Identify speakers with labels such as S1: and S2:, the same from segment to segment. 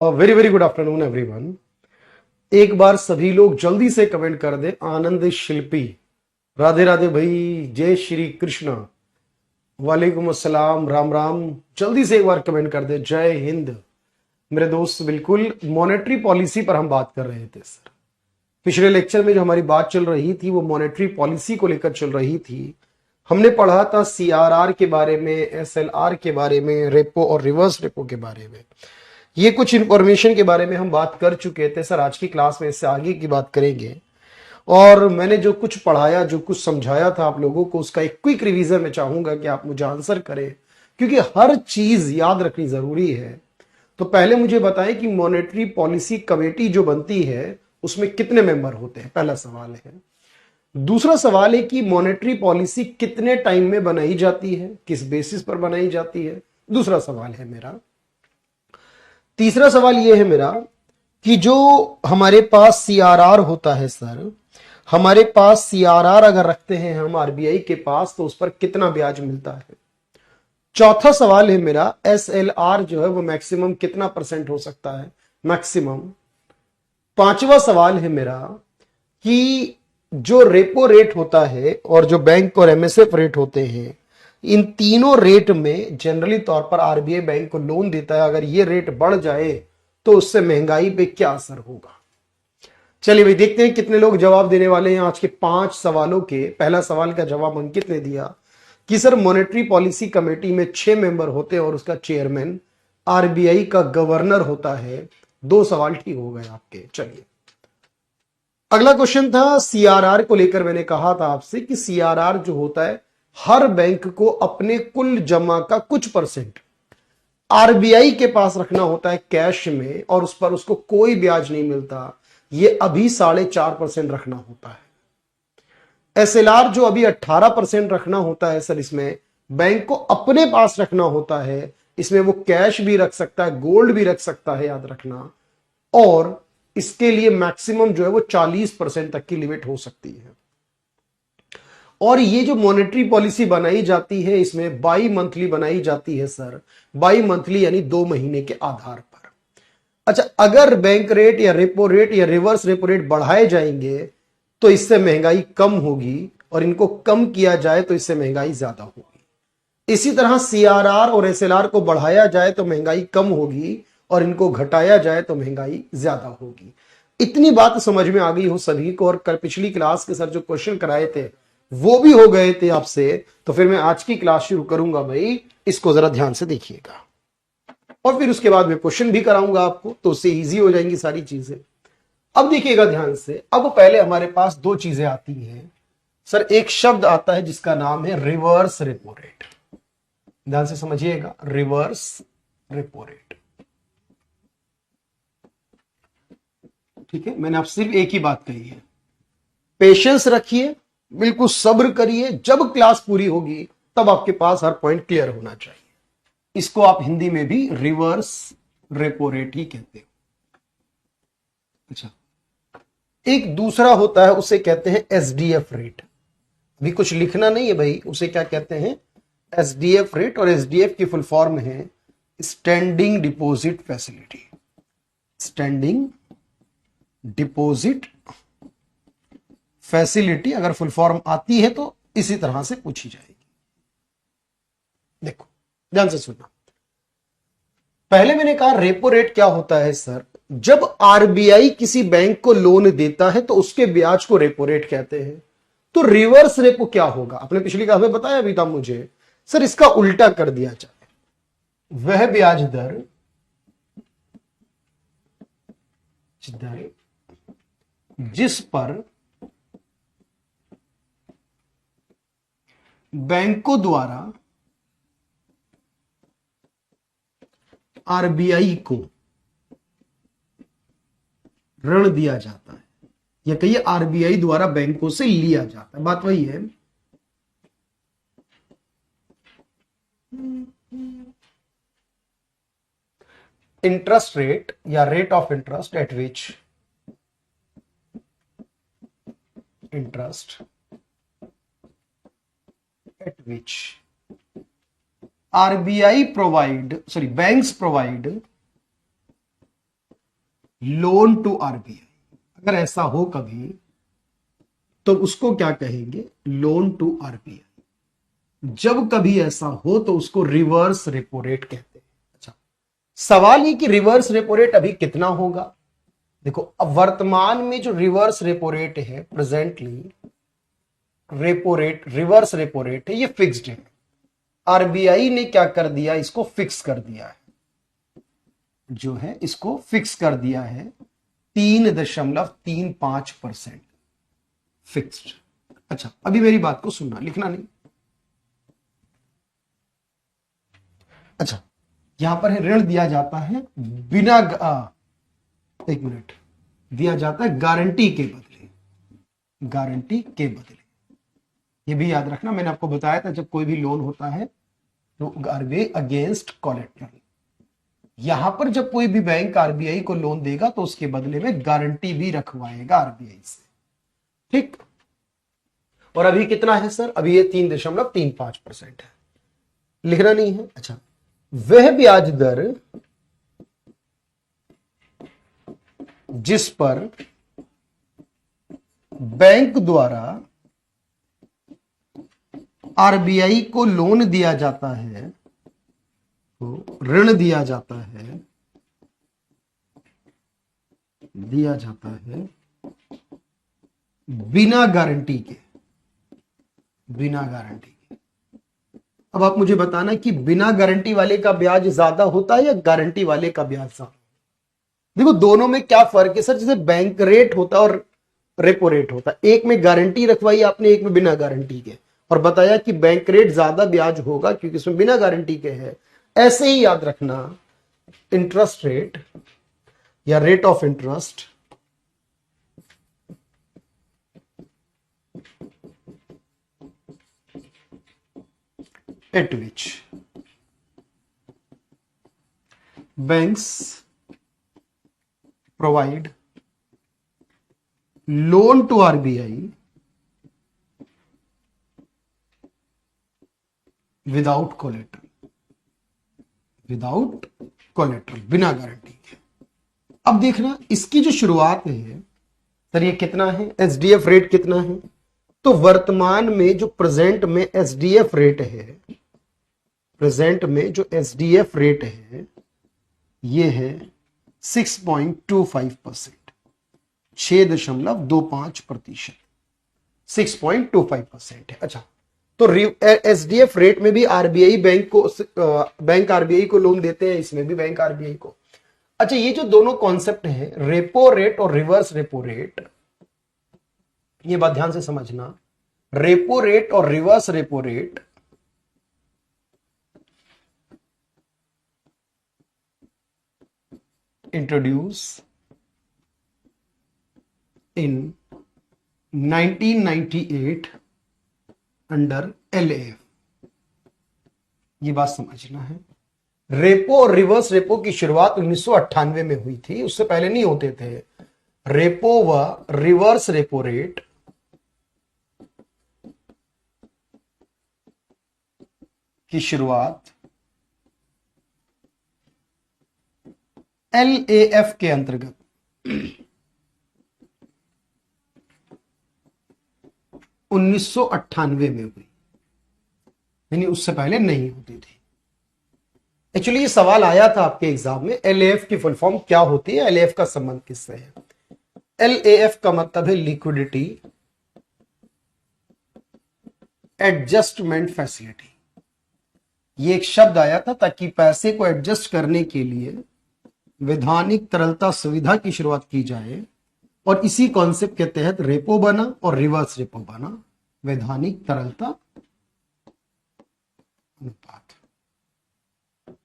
S1: Very very good afternoon everyone. एक बार सभी लोग जल्दी से कमेंट कर दे आनंद शिल्पी। राधे राधे भाई, जय श्री कृष्ण, वालेकुम अस्सलाम, राम राम। जल्दी से एक बार कमेंट कर दे, जय हिंद। मेरे दोस्त, बिल्कुल मॉनेटरी पॉलिसी पर हम बात कर रहे थे सर। पिछले लेक्चर में जो हमारी बात चल रही थी वो मॉनेटरी पॉलिसी को लेकर चल रही थी। हमने पढ़ा था सीआरआर के बारे में, एसएलआर के बारे में, रेपो और रिवर्स रेपो के बारे में। ये कुछ इंफॉर्मेशन के बारे में हम बात कर चुके थे सर। आज की क्लास में इससे आगे की बात करेंगे। और मैंने जो कुछ पढ़ाया, जो कुछ समझाया था आप लोगों को, उसका एक क्विक रिवीजन मैं चाहूंगा कि आप मुझे आंसर करें, क्योंकि हर चीज याद रखनी जरूरी है। तो पहले मुझे बताएं कि मॉनेटरी पॉलिसी कमेटी जो बनती है उसमें कितने मेंबर होते हैं, पहला सवाल है। दूसरा सवाल है कि मॉनेटरी पॉलिसी कितने टाइम में बनाई जाती है, किस बेसिस पर बनाई जाती है, दूसरा सवाल है मेरा। तीसरा सवाल यह है मेरा कि जो हमारे पास सीआरआर होता है सर, हमारे पास सीआरआर अगर रखते हैं हम आरबीआई के पास तो उस पर कितना ब्याज मिलता है। चौथा सवाल है मेरा, एसएलआर जो है वो मैक्सिमम कितना परसेंट हो सकता है, मैक्सिमम। पांचवा सवाल है मेरा कि जो रेपो रेट होता है और जो बैंक और एमएसएफ रेट होते हैं, इन तीनों रेट में जनरली तौर पर आरबीआई बैंक को लोन देता है। अगर ये रेट बढ़ जाए तो उससे महंगाई पे क्या असर होगा। चलिए भाई, देखते हैं कितने लोग जवाब देने वाले हैं आज के 5 सवालों के। पहला सवाल का जवाब अंकित ने दिया कि सर मॉनेटरी पॉलिसी कमेटी में 6 मेंबर होते हैं और उसका चेयरमैन आरबीआई का गवर्नर होता है। 2 सवाल ठीक हो गए आपके। चलिए, अगला क्वेश्चन था सीआरआर को लेकर। मैंने कहा था आपसे कि सीआरआर जो होता है, हर बैंक को अपने कुल जमा का कुछ परसेंट आरबीआई के पास रखना होता है कैश में, और उस पर उसको कोई ब्याज नहीं मिलता। ये अभी 4.5% रखना होता है। एसएलआर जो अभी 18% रखना होता है सर, इसमें बैंक को अपने पास रखना होता है। इसमें वो कैश भी रख सकता है, गोल्ड भी रख सकता है, याद रखना। और इसके लिए मैक्सिमम जो है वो 40% तक की लिमिट हो सकती है। और ये जो मॉनेटरी पॉलिसी बनाई जाती है इसमें बाई मंथली बनाई जाती है सर। बाई मंथली यानी 2 महीने के आधार पर। अच्छा, अगर बैंक रेट या रेपो रेट या रिवर्स रेपो रेट बढ़ाए जाएंगे तो इससे महंगाई कम होगी, और इनको कम किया जाए तो इससे महंगाई ज्यादा होगी। इसी तरह सीआरआर और एसएलआर को बढ़ाया जाए तो महंगाई कम होगी, और इनको घटाया जाए तो महंगाई ज्यादा होगी। इतनी बात समझ में आ गई हो सभी को। और कल पिछली क्लास के सर जो क्वेश्चन कराए थे वो भी हो गए थे आपसे। तो फिर मैं आज की क्लास शुरू करूंगा भाई, इसको जरा ध्यान से देखिएगा, और फिर उसके बाद मैं क्वेश्चन भी कराऊंगा आपको, तो उससे इजी हो जाएंगी सारी चीजें। अब देखिएगा ध्यान से। अब पहले हमारे पास 2 चीजें आती हैं सर। एक शब्द आता है जिसका नाम है रिवर्स रेपो रेट। ध्यान से समझिएगा, रिवर्स रेपो रेट। ठीक है, मैंने आप सिर्फ एक ही बात कही है, पेशेंस रखिए, बिल्कुल सब्र करिए। जब क्लास पूरी होगी तब आपके पास हर पॉइंट क्लियर होना चाहिए। इसको आप हिंदी में भी रिवर्स रेपो रेट ही कहते हो। अच्छा, एक दूसरा होता है, उसे कहते हैं एसडीएफ रेट। अभी कुछ लिखना नहीं है भाई, उसे क्या कहते हैं, एसडीएफ रेट। और एसडीएफ की फुल फॉर्म है standing deposit facility. Standing deposit facility अगर फुल फॉर्म आती है तो इसी तरह से पूछी जाएगी। देखो ध्यान से सुनना। पहले मैंने कहा रेपो रेट क्या होता है सर। जब आरबीआई किसी बैंक को लोन देता है तो उसके ब्याज को रेपो रेट कहते हैं। तो रिवर्स रेपो क्या होगा, अपने पिछली क्लास में बताया भी था मुझे सर। इसका उल्टा कर दिया जाए, वह ब्याज दर जिस पर बैंकों द्वारा आरबीआई को ऋण दिया जाता है, या कहिए आरबीआई द्वारा बैंकों से लिया जाता है, बात वही है। इंटरेस्ट रेट या rate of interest at which interest at which RBI provide, banks provide loan to RBI, अगर ऐसा हो कभी तो उसको क्या कहेंगे, लोन टू आरबीआई। जब कभी ऐसा हो तो उसको रिवर्स रेपो रेट कहते हैं। अच्छा, सवाल ये कि रिवर्स रेपो रेट अभी कितना होगा। देखो, अब वर्तमान में जो रिवर्स रेपो रेट है, presently repo rate, reverse repo rate है, ये फिक्स्ड है। आरबीआई ने क्या कर दिया, इसको फिक्स कर दिया है, जो है इसको फिक्स कर दिया है 3.35% फिक्स्ड। अच्छा, अभी मेरी बात को सुनना, लिखना नहीं। अच्छा, यहां पर है ऋण दिया जाता है बिना एक मिनट, दिया जाता है गारंटी के बदले, गारंटी के बदले। ये भी याद रखना, मैंने आपको बताया था जब कोई भी लोन होता है तो आरबीआई अगेंस्ट कोलेटरल, यहां पर जब कोई भी बैंक आरबीआई को लोन देगा तो उसके बदले में गारंटी भी रखवाएगा आरबीआई से। ठीक, और अभी कितना है सर, अभी ये 3.35% है, लिखना नहीं है। अच्छा, वह ब्याज दर जिस पर बैंक द्वारा आरबीआई को लोन दिया जाता है, तो ऋण दिया जाता है, दिया जाता है बिना गारंटी के, बिना गारंटी के। अब आप मुझे बताना कि बिना गारंटी वाले का ब्याज ज्यादा होता है या गारंटी वाले का ब्याज ज्यादा। देखो, दोनों में क्या फर्क है सर, जैसे बैंक रेट होता है और रेपो रेट होता है, एक में गारंटी रखवाई आपने, एक में बिना गारंटी के, और बताया कि बैंक रेट ज्यादा ब्याज होगा क्योंकि इसमें बिना गारंटी के है। ऐसे ही याद रखना, इंटरेस्ट रेट या rate of interest at which banks provide loan to RBI without collateral, without collateral, बिना गारंटी के। अब देखना, इसकी जो शुरुआत है सर, ये कितना है, एसडीएफ रेट कितना है, तो वर्तमान में जो प्रेजेंट में एसडीएफ रेट है, प्रेजेंट में जो एसडीएफ रेट है ये है 6.25%, 6.25%, 6.25% है। अच्छा, तो एसडीएफ रेट में भी आरबीआई बैंक आरबीआई को लोन देते हैं, इसमें भी बैंक आरबीआई को। अच्छा, ये जो दोनों कॉन्सेप्ट है, रेपो रेट और रिवर्स रेपो रेट, ये बात ध्यान से समझना, रेपो रेट और रिवर्स रेपो रेट इंट्रोड्यूस इन 1998 अंडर एलएएफ, ये बात समझना है। रेपो और रिवर्स रेपो की शुरुआत 1998 में हुई थी, उससे पहले नहीं होते थे। रेपो व रिवर्स रेपो रेट की शुरुआत एलएएफ के अंतर्गत 1998 में हुई, यानी उससे पहले नहीं होती थी। एक्चुअली ये सवाल आया था आपके एग्जाम में, एलएएफ की फुल फॉर्म क्या होती है, एलएएफ का संबंध किससे है। एलएएफ का मतलब है लिक्विडिटी एडजस्टमेंट फैसिलिटी। ये एक शब्द आया था ताकि पैसे को एडजस्ट करने के लिए वैधानिक तरलता सुविधा की शुरुआत की जाए, और इसी कॉन्सेप्ट के तहत रेपो बना और रिवर्स रेपो बना, वैधानिक तरलता अनुपात,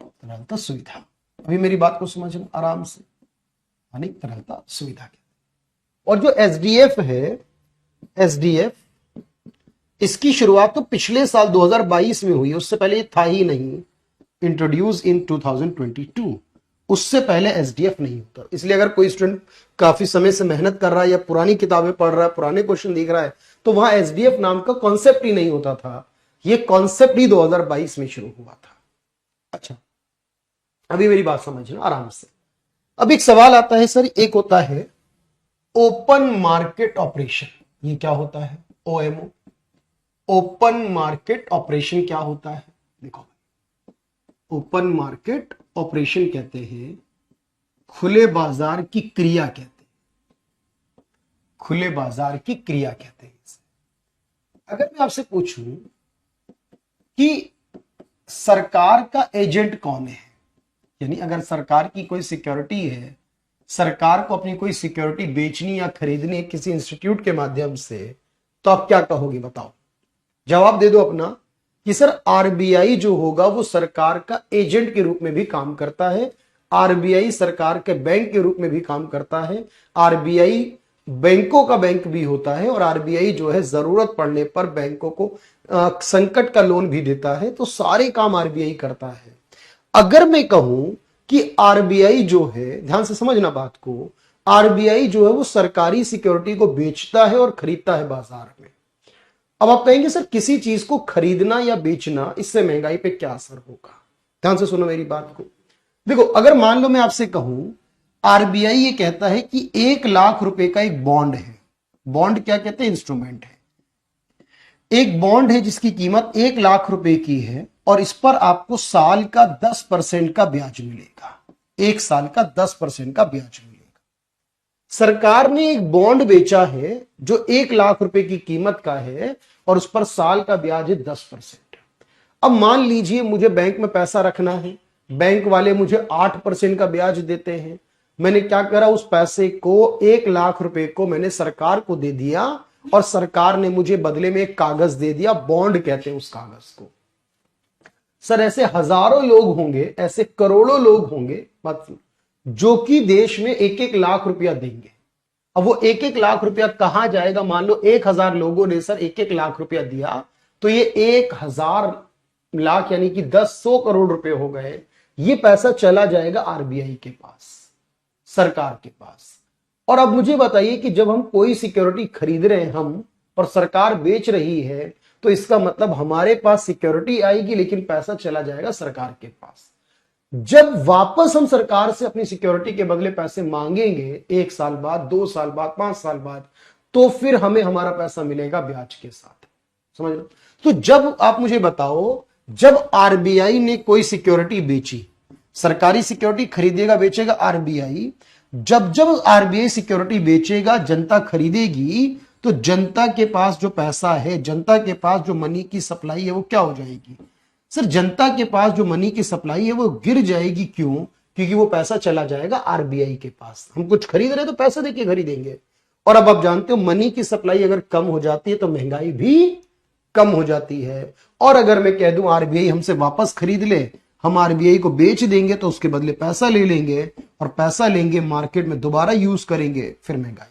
S1: तरलता सुविधा। अभी मेरी बात को समझना आराम से, वैधानिक तरलता सुविधा के। और जो एसडीएफ है, एसडीएफ, इसकी शुरुआत तो पिछले साल 2022 में हुई, उससे पहले ये था ही नहीं, इंट्रोड्यूस इन 2022, उससे पहले एसडीएफ नहीं होता। इसलिए अगर कोई स्टूडेंट काफी समय से मेहनत कर रहा है या पुरानी किताबें पढ़ रहा है, पुराने क्वेश्चन देख रहा है, तो वहां एसडीएफ नाम का कॉन्सेप्ट ही नहीं होता था, ये कॉन्सेप्ट ही 2022 में शुरू हुआ था। अच्छा, अभी मेरी बात समझना आराम से। अब एक सवाल आता है सर, एक होता है ओपन मार्केट ऑपरेशन, ये क्या होता है? ओएमओ, ओपन मार्केट ऑपरेशन क्या होता है? देखो, ओपन मार्केट ऑपरेशन कहते हैं खुले बाजार की क्रिया कहते हैं, खुले बाजार की क्रिया कहते हैं इसे। अगर मैं आपसे पूछूं कि सरकार का एजेंट कौन है, यानी अगर सरकार की कोई सिक्योरिटी है, सरकार को अपनी कोई सिक्योरिटी बेचनी या खरीदनी है किसी इंस्टीट्यूट के माध्यम से, तो आप क्या कहोगे? बताओ, जवाब दे दो अपना कि सर आरबीआई जो होगा वो सरकार का एजेंट के रूप में भी काम करता है, आरबीआई सरकार के बैंक के रूप में भी काम करता है, आरबीआई बैंकों का बैंक भी होता है, और आरबीआई जो है जरूरत पड़ने पर बैंकों को संकट का लोन भी देता है। तो सारे काम आरबीआई करता है। अगर मैं कहूं कि आरबीआई जो है, ध्यान से समझना बात को, आरबीआई जो है वो सरकारी सिक्योरिटी को बेचता है और खरीदता है बाजार में। अब आप कहेंगे सर किसी चीज को खरीदना या बेचना, इससे महंगाई पे क्या असर होगा? ध्यान से सुनो मेरी बात को। देखो, अगर मान लो मैं आपसे कहूं आरबीआई ये कहता है कि 1,00,000 रुपए का एक बॉन्ड है, बॉन्ड क्या कहते हैं? इंस्ट्रूमेंट है। एक बॉन्ड है जिसकी कीमत 1,00,000 रुपए की है और इस पर आपको साल का 10% का ब्याज मिलेगा, एक साल का 10% का ब्याज मिलेगा। सरकार ने एक बॉन्ड बेचा है जो 1,00,000 रुपए की कीमत का है और उस पर साल का ब्याज है 10%। अब मान लीजिए मुझे बैंक में पैसा रखना है, बैंक वाले मुझे 8% का ब्याज देते हैं। मैंने क्या करा, उस पैसे को 1,00,000 रुपए को मैंने सरकार को दे दिया और सरकार ने मुझे बदले में एक कागज दे दिया, बॉन्ड कहते हैं उस कागज को। सर ऐसे हजारों लोग होंगे, ऐसे करोड़ों लोग होंगे जो कि देश में 1-1 लाख रुपया देंगे। अब वो 1-1 लाख रुपया कहां जाएगा? मान लो 1,000 लोगों ने सर 1-1 लाख रुपया दिया, तो ये 1,000 लाख यानी कि 100 करोड़ रुपए हो गए। ये पैसा चला जाएगा आरबीआई के पास, सरकार के पास। और अब मुझे बताइए कि जब हम कोई सिक्योरिटी खरीद रहे हैं हम और सरकार बेच रही है, तो इसका मतलब हमारे पास सिक्योरिटी आएगी लेकिन पैसा चला जाएगा सरकार के पास। जब वापस हम सरकार से अपनी सिक्योरिटी के बदले पैसे मांगेंगे 1 साल बाद, 2 साल बाद, 5 साल बाद, तो फिर हमें हमारा पैसा मिलेगा ब्याज के साथ। समझ लो? तो जब आप मुझे बताओ, जब आरबीआई ने कोई सिक्योरिटी बेची, सरकारी सिक्योरिटी खरीदेगा बेचेगा आरबीआई, जब जब आरबीआई सिक्योरिटी बेचेगा जनता खरीदेगी, तो जनता के पास जो पैसा है, जनता के पास जो मनी की सप्लाई है वो क्या हो जाएगी? सर जनता के पास जो मनी की सप्लाई है वो गिर जाएगी। क्यों? क्योंकि वो पैसा चला जाएगा आरबीआई के पास। हम कुछ खरीद रहे हैं तो पैसा देके खरीदेंगे। और अब आप जानते हो मनी की सप्लाई अगर कम हो जाती है तो महंगाई भी कम हो जाती है। और अगर मैं कह दूं आरबीआई हमसे वापस खरीद ले, हम आरबीआई को बेच देंगे तो उसके बदले पैसा ले लेंगे, और पैसा लेंगे मार्केट में दोबारा यूज करेंगे, फिर महंगाई।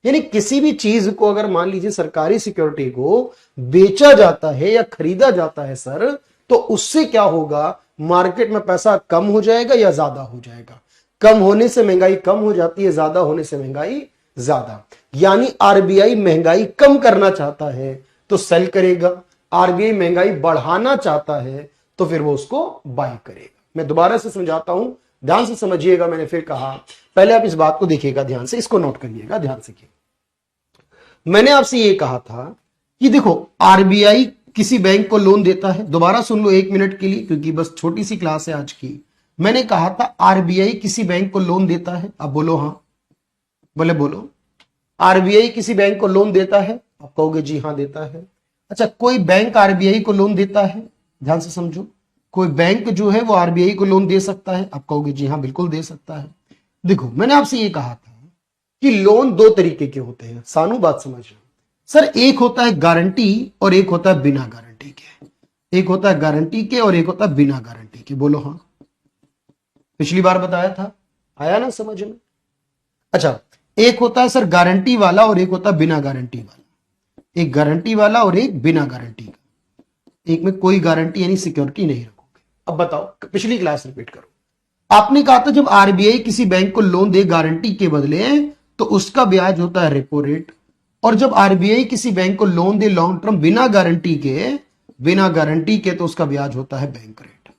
S1: यानी किसी भी चीज को अगर मान लीजिए सरकारी सिक्योरिटी को बेचा जाता है या खरीदा जाता है सर, तो उससे क्या होगा? मार्केट में पैसा कम हो जाएगा या ज्यादा हो जाएगा? कम होने से महंगाई कम हो जाती है, ज्यादा होने से महंगाई ज्यादा। यानी आरबीआई महंगाई कम करना चाहता है तो सेल करेगा, आरबीआई महंगाई बढ़ाना चाहता है तो फिर वो उसको बाय करेगा। मैं दोबारा से समझाता हूं, ध्यान से समझिएगा। मैंने फिर कहा, पहले आप इस बात को देखिएगा ध्यान से, इसको नोट करिएगा ध्यान से। मैंने आपसे ये कहा था कि देखो आरबीआई किसी बैंक को लोन देता है। दोबारा सुन लो 1 मिनट के लिए, क्योंकि बस छोटी सी क्लास है आज की। मैंने कहा था आरबीआई किसी बैंक को लोन देता है। अब बोलो हाँ, बोले बोलो। आरबीआई किसी बैंक को लोन देता है? आप कहोगे जी हाँ देता है। अच्छा, कोई बैंक आरबीआई को लोन देता है? ध्यान से समझो, कोई बैंक जो है वो आरबीआई को लोन दे सकता है? आप कहोगे जी हाँ बिल्कुल दे सकता है। देखो मैंने आपसे ये कहा था कि लोन 2 तरीके के होते हैं। सानू बात समझो सर, एक होता है गारंटी और एक होता है बिना गारंटी के। एक होता है गारंटी के और एक होता है बिना गारंटी के। बोलो हाँ, पिछली बार बताया था, आया ना समझ में? अच्छा, एक होता है सर गारंटी वाला और एक होता है बिना गारंटी वाला। एक गारंटी वाला और एक बिना गारंटी का। एक में कोई गारंटी यानी सिक्योरिटी नहीं रखोगे। अब बताओ, पिछली क्लास रिपीट करो। आपने कहा था जब आरबीआई किसी बैंक को लोन दे गारंटी के बदले तो उसका ब्याज होता है रेपो रेट, और जब आरबीआई किसी बैंक को लोन दे लॉन्ग टर्म बिना गारंटी के तो उसका ब्याज होता है बैंक रेट।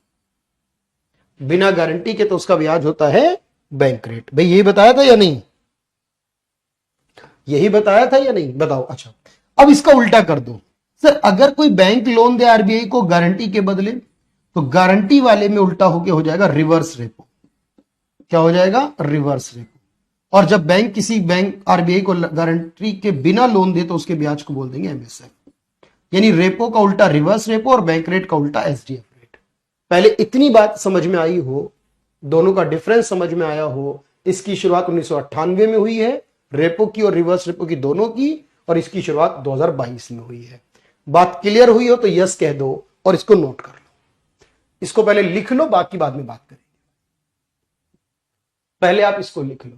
S1: बिना गारंटी के तो उसका ब्याज होता है बैंक रेट। भाई यही बताया था या नहीं? यही बताया था या नहीं? बताओ। अच्छा, अब इसका उल्टा कर दो। सर अगर कोई बैंक लोन दे आरबीआई को गारंटी के बदले, तो गारंटी वाले में उल्टा होके हो जाएगा रिवर्स रेपो। क्या हो जाएगा? Reverse repo. और जब बैंक किसी बैंक आरबीआई को गारंटी के बिना लोन दे तो उसके ब्याज को बोल देंगे एमएसएफ। यानी रेपो का उल्टा रिवर्स रेपो और बैंक रेट का उल्टा एसडीएफ रेट। पहले इतनी बात समझ में आई हो, दोनों का डिफरेंस समझ में आया हो। इसकी शुरुआत 1998 में हुई है, रेपो की और रिवर्स रेपो की दोनों की, और इसकी शुरुआत 2022 में हुई है। बात क्लियर हुई हो तो यस कह दो और इसको नोट कर लो। इसको पहले लिख लो, बाकी बाद में बात करेंगे। पहले आप इसको लिख लो।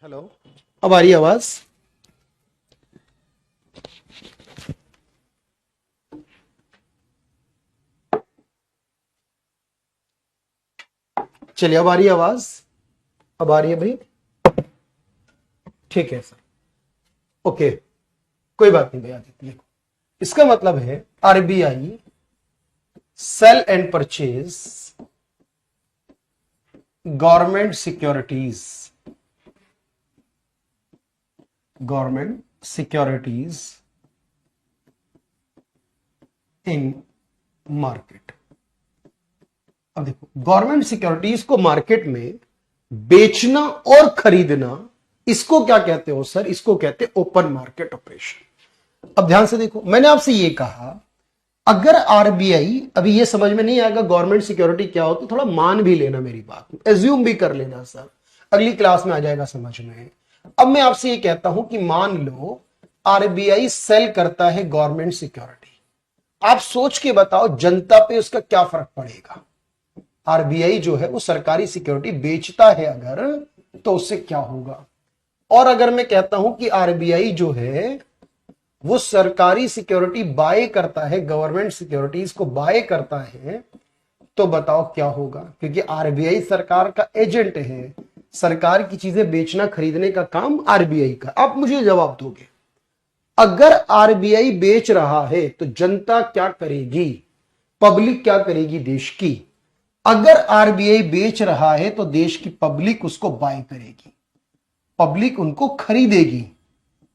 S1: हेलो, अब आ रही आवाज? चलिए, अब आ रही आवाज? अब आ रही है भाई? ठीक है सर, ओके, कोई बात नहीं भैया। देखो, इसका मतलब है RBI sale and purchase government securities, government securities in market. अब देखो, गवर्नमेंट सिक्योरिटीज को मार्केट में बेचना और खरीदना, इसको क्या कहते हो सर? इसको कहते हैं ओपन मार्केट ऑपरेशन। अब ध्यान से देखो, मैंने आपसे ये कहा अगर आरबीआई, अभी ये समझ में नहीं आएगा गवर्नमेंट सिक्योरिटी क्या होती, थोड़ा मान भी लेना मेरी बात, एज्यूम भी कर लेना सर, अगली क्लास में आ जाएगा समझ में। अब मैं आपसे ये कहता हूं कि मान लो आरबीआई सेल करता है गवर्नमेंट सिक्योरिटी, आप सोच के बताओ जनता पे उसका क्या फर्क पड़ेगा? आरबीआई जो है वो सरकारी सिक्योरिटी बेचता है अगर, तो उससे क्या होगा? और अगर मैं कहता हूं कि आरबीआई जो है वो सरकारी सिक्योरिटी बाय करता है, गवर्नमेंट सिक्योरिटीज को बाय करता है, तो बताओ क्या होगा? क्योंकि आरबीआई सरकार का एजेंट है, सरकार की चीजें बेचना खरीदने का काम आरबीआई का। आप मुझे जवाब दोगे, अगर आरबीआई बेच रहा है तो जनता क्या करेगी? पब्लिक क्या करेगी देश की? अगर आरबीआई बेच रहा है तो देश की पब्लिक उसको बाय करेगी, पब्लिक उनको खरीदेगी।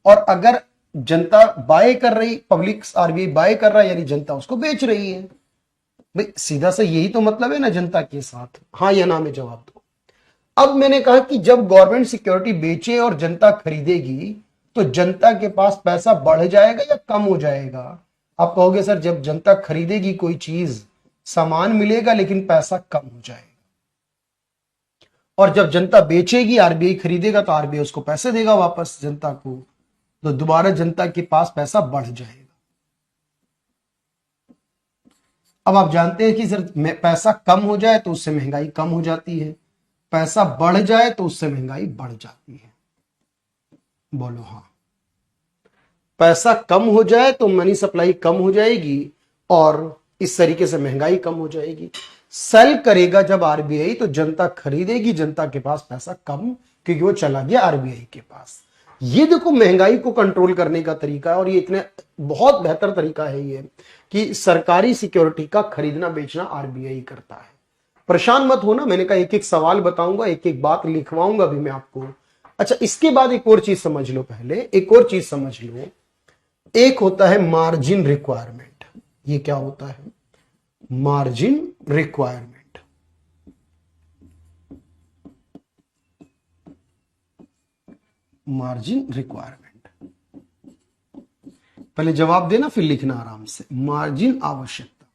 S1: और अगर जनता बाय कर रही, पब्लिक आरबीआई बाय कर रहा है यानी जनता उसको बेच रही है। भाई सीधा सा यही तो मतलब है ना जनता के साथ, हाँ या ना में जवाब दो। अब मैंने कहा कि जब गवर्नमेंट सिक्योरिटी बेचे और जनता खरीदेगी तो जनता के पास पैसा बढ़ जाएगा या कम हो जाएगा? आप कहोगे सर जब जनता खरीदेगी कोई चीज, सामान मिलेगा लेकिन पैसा कम हो जाएगा, और जब जनता बेचेगी आरबीआई खरीदेगा तो आरबीआई उसको पैसे देगा वापस जनता को, तो दोबारा जनता के पास पैसा बढ़ जाएगा। अब आप जानते हैं कि सर पैसा कम हो जाए तो उससे महंगाई कम हो जाती है, पैसा बढ़ जाए तो उससे महंगाई बढ़ जाती है। बोलो हाँ। पैसा कम हो जाए तो मनी सप्लाई कम हो जाएगी और इस तरीके से महंगाई कम हो जाएगी। सेल करेगा जब आरबीआई तो जनता खरीदेगी, जनता के पास पैसा कम, क्योंकि वो चला गया आरबीआई के पास। ये देखो महंगाई को कंट्रोल करने का तरीका है, और ये इतने बहुत बेहतर तरीका है ये कि सरकारी सिक्योरिटी का खरीदना बेचना आरबीआई करता है। परेशान मत होना, मैंने कहा एक एक सवाल बताऊंगा, एक एक बात लिखवाऊंगा भी मैं आपको। अच्छा इसके बाद एक और चीज समझ लो, पहले एक और चीज समझ लो। एक होता है मार्जिन रिक्वायरमेंट। ये क्या होता है? Margin requirement. मार्जिन रिक्वायरमेंट, पहले जवाब देना फिर लिखना आराम से। मार्जिन आवश्यकता।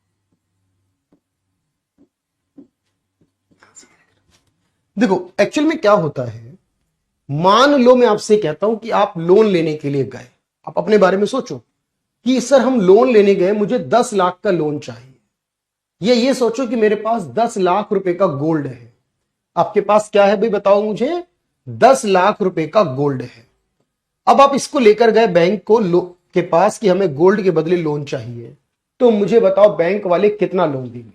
S1: देखो एक्चुअल में क्या होता है, मान लो मैं आपसे कहता हूं कि आप लोन लेने के लिए गए, आप अपने बारे में सोचो कि सर हम लोन लेने गए, मुझे 10 लाख का लोन चाहिए। ये सोचो कि मेरे पास 10 लाख रुपए का गोल्ड है। आपके पास क्या है भाई बताओ मुझे? 10 लाख रुपए का गोल्ड है। अब आप इसको लेकर गए बैंक के पास कि हमें गोल्ड के बदले लोन चाहिए, तो मुझे बताओ बैंक वाले कितना लोन देंगे?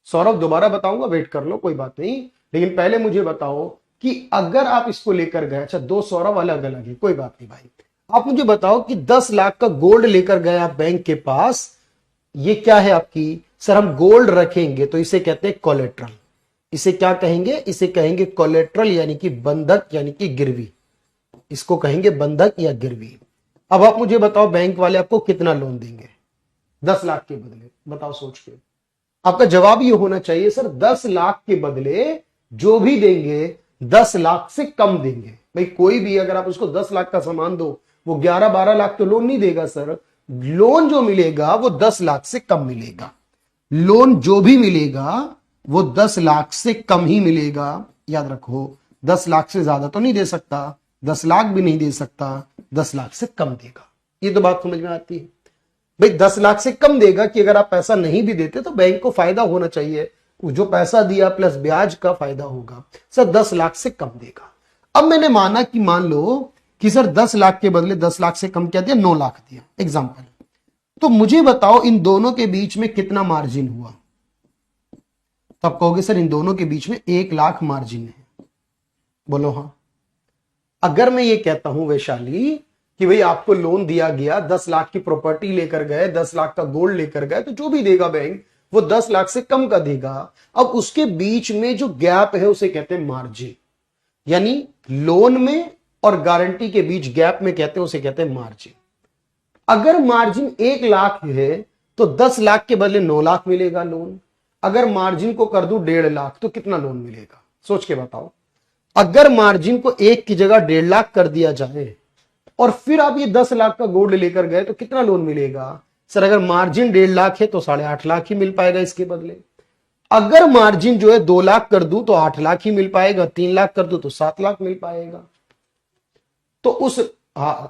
S1: सौरभ दोबारा बताऊंगा, वेट कर लो कोई बात नहीं, लेकिन पहले मुझे बताओ कि अगर आप इसको लेकर गए, अच्छा दो सौरभ अलग अलग है, कोई बात नहीं भाई, आप मुझे बताओ कि 10 लाख का गोल्ड लेकर गए आप बैंक के पास, ये क्या है आपकी? सर हम गोल्ड रखेंगे तो इसे कहते हैं कोलेट्रल। इसे क्या कहेंगे? इसे कहेंगे कोलेट्रल, यानी कि बंधक, यानी कि गिरवी। इसको कहेंगे बंधक या गिरवी। अब आप मुझे बताओ बैंक वाले आपको कितना लोन देंगे 10 लाख के बदले? बताओ सोच के। आपका जवाब ये होना चाहिए सर 10 लाख के बदले जो भी देंगे 10 लाख से कम देंगे। भाई कोई भी अगर आप उसको 10 लाख का सामान दो, वो 11-12 लाख तो लोन नहीं देगा सर। लोन जो मिलेगा वो 10 लाख से कम मिलेगा। लोन जो भी मिलेगा वो 10 लाख से कम ही मिलेगा। याद रखो 10 लाख से ज्यादा तो नहीं दे सकता, 10 लाख भी नहीं दे सकता, 10 लाख से कम देगा। ये तो बात समझ में आती है भाई। 10 लाख से कम देगा कि अगर आप पैसा नहीं भी देते तो बैंक को फायदा होना चाहिए, जो पैसा दिया प्लस ब्याज का फायदा होगा। सर 10 लाख से कम देगा। अब मैंने माना कि मान लो कि सर 10 लाख के बदले 10 लाख से कम क्या दिया? 9 लाख दिया एग्जाम्पल। तो मुझे बताओ इन दोनों के बीच में कितना मार्जिन हुआ? तो आप कहोगे सर इन दोनों के बीच में 1 लाख मार्जिन है। बोलो हाँ। अगर मैं ये कहता हूं वैशाली कि भाई आपको लोन दिया गया, 10 लाख की प्रॉपर्टी लेकर गए, 10 लाख का गोल्ड लेकर गए, तो जो भी देगा बैंक वो 10 लाख से कम का देगा। अब उसके बीच में जो गैप है उसे कहते हैं मार्जिन, यानी लोन में और गारंटी के बीच गैप में कहते हैं, उसे कहते हैं मार्जिन। अगर मार्जिन 1 लाख है तो 10 लाख के बदले 9 लाख मिलेगा लोन। अगर मार्जिन को कर दूं 1.5 लाख तो कितना लोन मिलेगा? सोच के बताओ। अगर मार्जिन को 1 की जगह 1.5 लाख कर दिया जाए और फिर आप ये 10 लाख का गोल्ड लेकर गए तो कितना लोन मिलेगा? सर अगर मार्जिन 1.5 लाख है तो 8.5 लाख ही मिल पाएगा इसके बदले। अगर मार्जिन जो है 2 लाख कर दूं तो 8 लाख ही मिल पाएगा, 3 लाख कर दूं तो 7 लाख मिल पाएगा। तो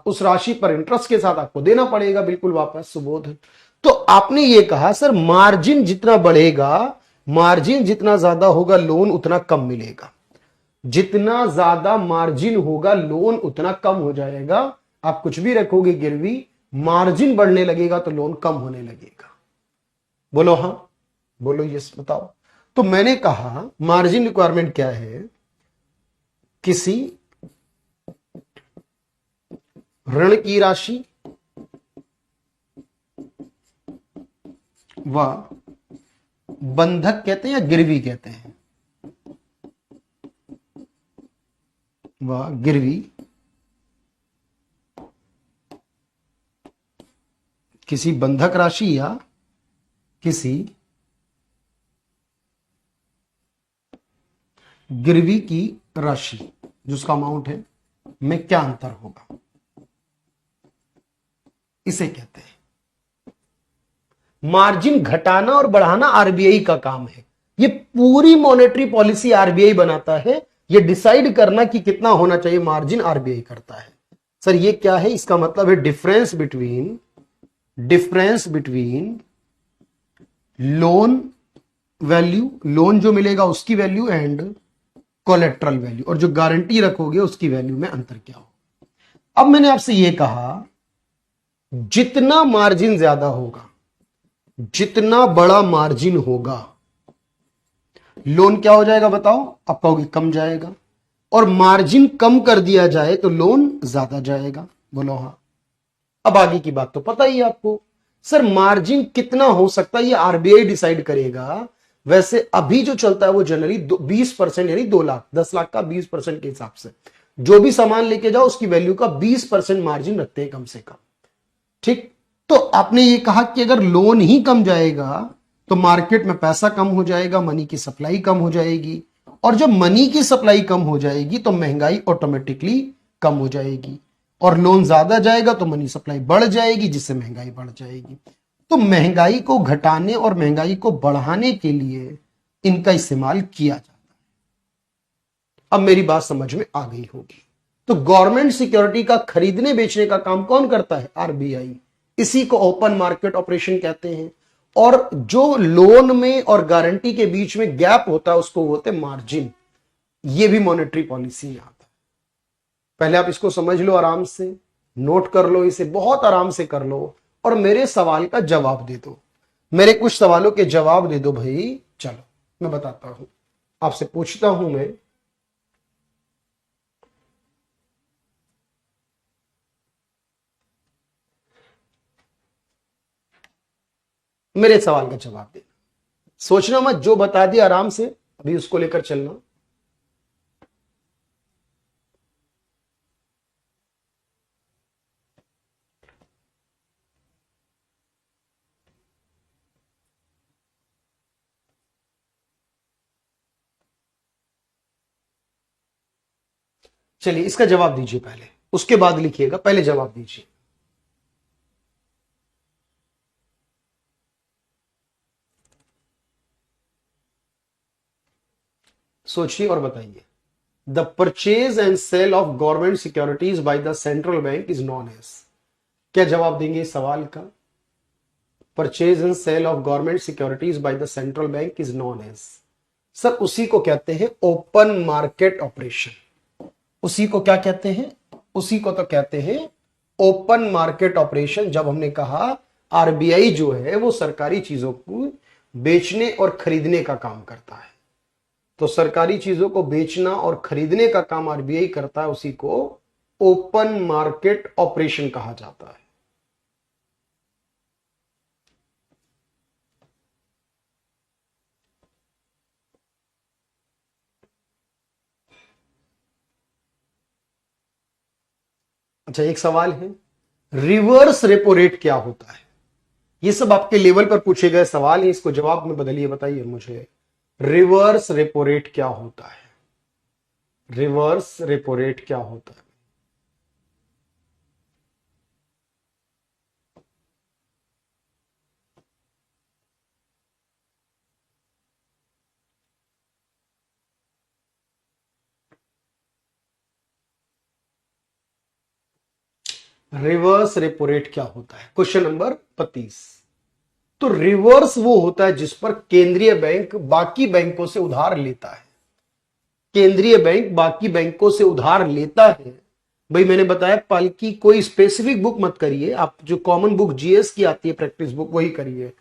S1: उस राशि पर इंटरेस्ट के साथ आपको देना पड़ेगा बिल्कुल वापस, सुबोध। तो आपने ये कहा सर मार्जिन जितना बढ़ेगा, मार्जिन जितना ज्यादा होगा लोन उतना कम मिलेगा। जितना ज्यादा मार्जिन होगा लोन उतना कम हो जाएगा। आप कुछ भी रखोगे गिरवी, मार्जिन बढ़ने लगेगा तो लोन कम होने लगेगा। बोलो हाँ, बोलो यस बताओ। तो मैंने कहा मार्जिन रिक्वायरमेंट क्या है? किसी ऋण की राशि व बंधक कहते हैं या गिरवी कहते हैं? वाह, गिरवी किसी बंधक राशि या किसी गिरवी की राशि जिसका अमाउंट है में क्या अंतर होगा, इसे कहते हैं। मार्जिन घटाना और बढ़ाना आरबीआई का काम है। ये पूरी मॉनेटरी पॉलिसी आरबीआई बनाता है। ये डिसाइड करना कि कितना होना चाहिए मार्जिन आरबीआई करता है। सर ये क्या है? इसका मतलब है difference between loan value, loan जो मिलेगा उसकी वैल्यू एंड कोलेट्रल वैल्यू, और जो गारंटी रखोगे उसकी वैल्यू में अंतर क्या हो। अब मैंने आपसे यह कहा जितना मार्जिन ज्यादा होगा, जितना बड़ा मार्जिन होगा, लोन क्या हो जाएगा बताओ? आप कहोगे कम जाएगा। और मार्जिन कम कर दिया जाए तो लोन ज्यादा जाएगा। बोलो हाँ। अब आगे की बात तो पता ही है आपको। सर मार्जिन कितना हो सकता है ये आरबीआई डिसाइड करेगा। वैसे अभी जो चलता है वो जनरली 20% यानी 2 लाख, 10 लाख का 20% के हिसाब से जो भी सामान लेके जाओ उसकी वैल्यू का 20% मार्जिन रखते हैं कम से कम। ठीक, तो आपने ये कहा कि अगर लोन ही कम जाएगा तो मार्केट में पैसा कम हो जाएगा, मनी की सप्लाई कम हो जाएगी, और जब मनी की सप्लाई कम हो जाएगी तो महंगाई ऑटोमेटिकली कम हो जाएगी, और लोन ज्यादा जाएगा तो मनी सप्लाई बढ़ जाएगी जिससे महंगाई बढ़ जाएगी। तो महंगाई को घटाने और महंगाई को बढ़ाने के लिए इनका इस्तेमाल किया जाता है। अब मेरी बात समझ में आ गई होगी। तो गवर्नमेंट सिक्योरिटी का खरीदने बेचने का काम कौन करता है? आरबीआई। इसी को ओपन मार्केट ऑपरेशन कहते हैं। और जो लोन में और गारंटी के बीच में गैप होता है उसको बोलते हैं मार्जिन। ये भी मॉनेटरी पॉलिसी में आता है। पहले आप इसको समझ लो, आराम से नोट कर लो, इसे बहुत आराम से कर लो और मेरे सवाल का जवाब दे दो। मेरे कुछ सवालों के जवाब दे दो भाई। चलो मैं बताता हूं, आपसे पूछता हूं मैं। मेरे सवाल का जवाब देना, सोचना मत, जो बता दिया आराम से अभी उसको लेकर चलना। चलिए इसका जवाब दीजिए पहले, उसके बाद लिखिएगा, पहले जवाब दीजिए। सोचिए और बताइए। The purchase and sale of government securities by the central bank is known as. क्या जवाब देंगे इस सवाल का? Purchase and sale of government securities by the central bank is known as. Sir उसी को कहते हैं ओपन मार्केट ऑपरेशन। उसी को क्या कहते हैं? उसी को तो कहते हैं ओपन मार्केट ऑपरेशन। जब हमने कहा आरबीआई जो है वो सरकारी चीजों को बेचने और खरीदने का काम करता है, तो सरकारी चीजों को बेचना और खरीदने का काम आरबीआई करता है, उसी को ओपन मार्केट ऑपरेशन कहा जाता है। अच्छा एक सवाल है, रिवर्स रेपो रेट क्या होता है? ये सब आपके लेवल पर पूछे गए सवाल है, इसको जवाब में बदलिए, बताइए मुझे। रिवर्स रेपो रेट क्या होता है? रिवर्स रेपो रेट क्या होता है? रिवर्स रेपो रेट क्या होता है? Question number 32। तो रिवर्स वो होता है जिस पर केंद्रीय बैंक बाकी बैंकों से उधार लेता है। केंद्रीय बैंक बाकी बैंकों से उधार लेता है। भाई मैंने बताया पल की कोई स्पेसिफिक बुक मत करिए, आप जो कॉमन बुक जीएस की आती है प्रैक्टिस बुक वही करिए।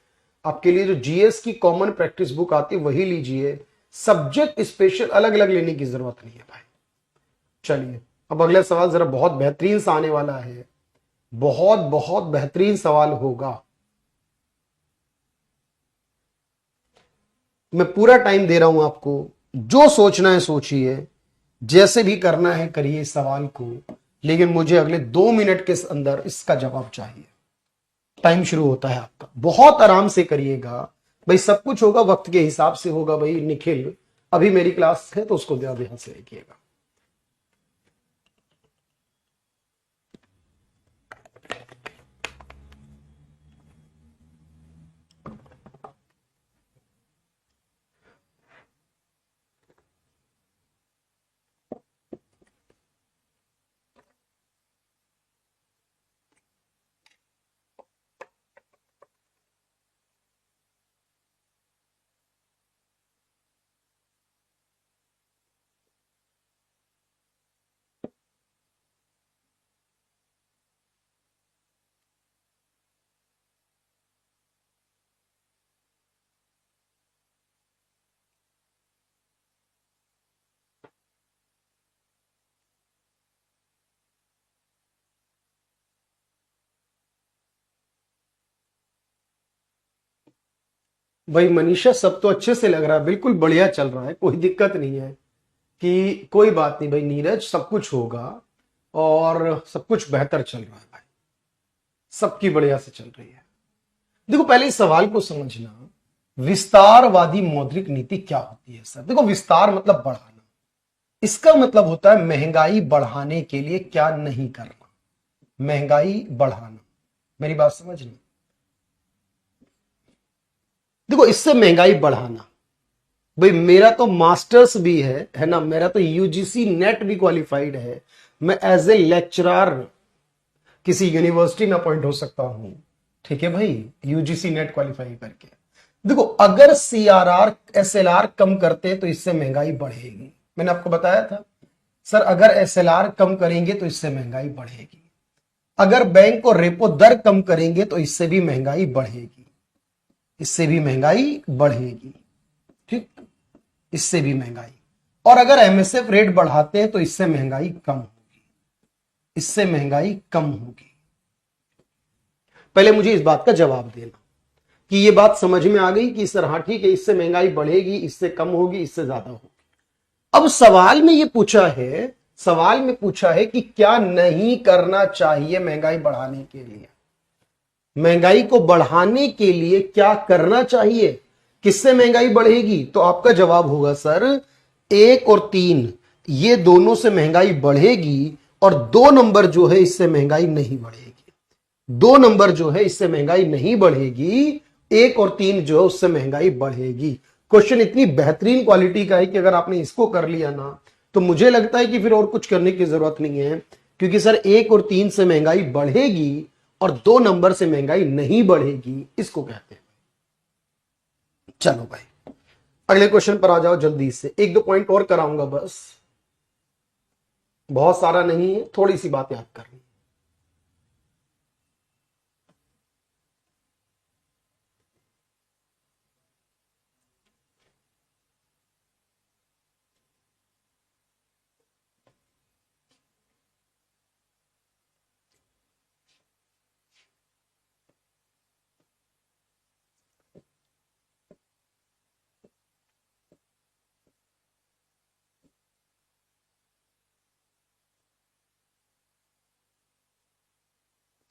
S1: आपके लिए जो जीएस की कॉमन प्रैक्टिस बुक आती है वही लीजिए, सब्जेक्ट स्पेशल अलग अलग लेने की जरूरत नहीं है भाई। चलिए अब अगला सवाल जरा बहुत बेहतरीन सा आने वाला है, बहुत बहुत बेहतरीन सवाल होगा। मैं पूरा टाइम दे रहा हूं आपको, जो सोचना है सोचिए, जैसे भी करना है करिए इस सवाल को, लेकिन मुझे अगले 2 मिनट के अंदर इसका जवाब चाहिए। टाइम शुरू होता है आपका, बहुत आराम से करिएगा भाई, सब कुछ होगा वक्त के हिसाब से होगा भाई। निखिल अभी मेरी क्लास है तो उसको ध्यान से देखिएगा। भाई मनीषा, सब तो अच्छे से लग रहा है, बिल्कुल बढ़िया चल रहा है, कोई दिक्कत नहीं है। कि कोई बात नहीं भाई नीरज, सब कुछ होगा और सब कुछ बेहतर चल रहा है भाई, सबकी बढ़िया से चल रही है। देखो पहले इस सवाल को समझना, विस्तारवादी मौद्रिक नीति क्या होती है सर। देखो विस्तार मतलब बढ़ाना, इसका मतलब होता है महंगाई बढ़ाने के लिए क्या नहीं करना, महंगाई बढ़ाना। मेरी बात समझना, देखो इससे महंगाई बढ़ाना, भाई मेरा तो मास्टर्स भी है ना, मेरा तो यूजीसी नेट भी क्वालिफाइड है, मैं एज ए लेक्चरर किसी यूनिवर्सिटी में अपॉइंट हो सकता हूं, ठीक है भाई, यूजीसी नेट क्वालिफाई करके। देखो अगर सीआरआर एसएलआर कम करते तो इससे महंगाई बढ़ेगी, मैंने आपको बताया था सर, अगर एसएलआर कम करेंगे तो इससे महंगाई बढ़ेगी, अगर बैंक और रेपो दर कम करेंगे तो इससे भी महंगाई बढ़ेगी, इससे भी महंगाई बढ़ेगी, ठीक, इससे भी महंगाई। और अगर एमएसएफ रेट बढ़ाते हैं तो इससे महंगाई कम होगी, इससे महंगाई कम होगी। पहले मुझे इस बात का जवाब देना कि ये बात समझ में आ गई कि सर हाँ ठीक है, इससे महंगाई बढ़ेगी, इससे कम होगी, इससे ज्यादा होगी। अब सवाल में ये पूछा है, सवाल में पूछा है कि क्या नहीं करना चाहिए महंगाई बढ़ाने के लिए, महंगाई को बढ़ाने के लिए क्या करना चाहिए, किससे महंगाई बढ़ेगी। तो आपका जवाब होगा सर 1 और 3, ये दोनों से महंगाई बढ़ेगी, और 2 नंबर जो है इससे महंगाई नहीं बढ़ेगी, 2 नंबर जो है इससे महंगाई नहीं बढ़ेगी, 1 और 3 जो है उससे महंगाई बढ़ेगी। क्वेश्चन इतनी बेहतरीन क्वालिटी का है कि अगर आपने इसको कर लिया ना, तो मुझे लगता है कि फिर और कुछ करने की जरूरत नहीं है, क्योंकि सर 1 और 3 से महंगाई बढ़ेगी और 2 नंबर से महंगाई नहीं बढ़ेगी, इसको कहते हैं। चलो भाई अगले क्वेश्चन पर आ जाओ जल्दी से, 1-2 पॉइंट और कराऊंगा बस, बहुत सारा नहीं है, थोड़ी सी बात याद करनी।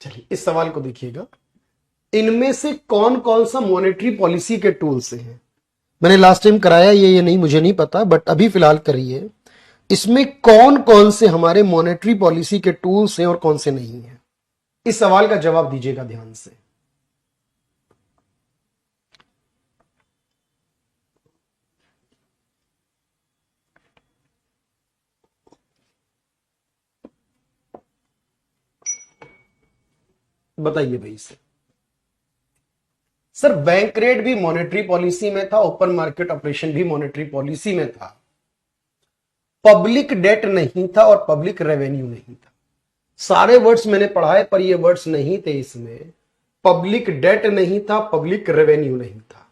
S1: चलिए इस सवाल को देखिएगा, इनमें से कौन कौन सा मॉनेटरी पॉलिसी के टूल्स हैं। मैंने लास्ट टाइम कराया ये नहीं, मुझे नहीं पता, बट अभी फिलहाल करिए, इसमें कौन कौन से हमारे मॉनेटरी पॉलिसी के टूल्स हैं और कौन से नहीं हैं, इस सवाल का जवाब दीजिएगा ध्यान से। बताइए भाई इसे। सर बैंक रेट भी मॉनेटरी पॉलिसी में था, ओपन मार्केट ऑपरेशन भी मॉनेटरी पॉलिसी में था, पब्लिक डेट नहीं था और पब्लिक रेवेन्यू नहीं था। सारे वर्ड्स मैंने पढ़ाए पर ये वर्ड्स नहीं थे इसमें, पब्लिक डेट नहीं था, पब्लिक रेवेन्यू नहीं था।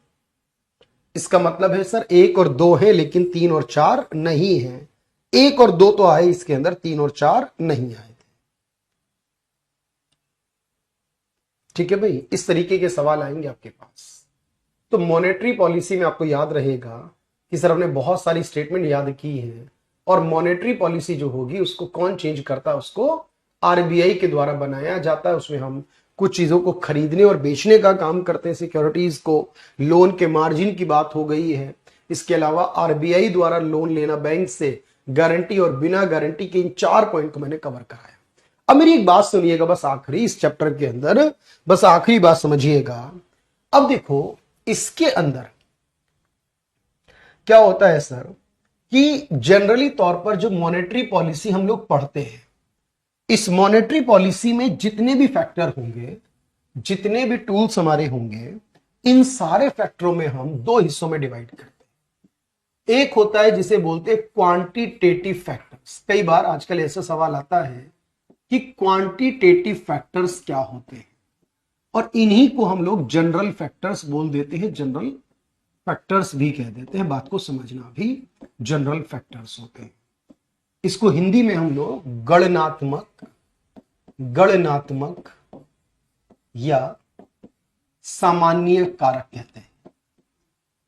S1: इसका मतलब है सर 1 और 2 है लेकिन 3 और 4 नहीं है, 1 और 2 तो आए इसके अंदर, 3 और 4 नहीं आए थे। ठीक है भाई, इस तरीके के सवाल आएंगे आपके पास। तो मॉनेटरी पॉलिसी में आपको याद रहेगा कि सर हमने बहुत सारी स्टेटमेंट याद की है, और मॉनेटरी पॉलिसी जो होगी उसको कौन चेंज करता है, उसको आरबीआई के द्वारा बनाया जाता है। उसमें हम कुछ चीजों को खरीदने और बेचने का काम करते हैं, सिक्योरिटीज को, लोन के मार्जिन की बात हो गई है। इसके अलावा आरबीआई द्वारा लोन लेना बैंक से, गारंटी और बिना गारंटी के, इन 4 पॉइंट को मैंने कवर कराया। अब मेरी एक बात सुनिएगा, बस आखिरी इस चैप्टर के अंदर बस आखिरी बात समझिएगा। अब देखो इसके अंदर क्या होता है सर कि जनरली तौर पर जो मॉनेटरी पॉलिसी हम लोग पढ़ते हैं, इस मॉनेटरी पॉलिसी में जितने भी फैक्टर होंगे, जितने भी टूल्स हमारे होंगे, इन सारे फैक्टरों में हम 2 हिस्सों में डिवाइड करते हैं। एक होता है जिसे बोलते हैं क्वांटिटेटिव फैक्टर्स। कई बार आजकल ऐसा सवाल आता है कि क्वांटिटेटिव फैक्टर्स क्या होते हैं, और इन्हीं को हम लोग जनरल फैक्टर्स बोल देते हैं, जनरल फैक्टर्स भी कह देते हैं। बात को समझना, भी जनरल फैक्टर्स होते हैं। इसको हिंदी में हम लोग गणनात्मक या सामान्य कारक कहते हैं।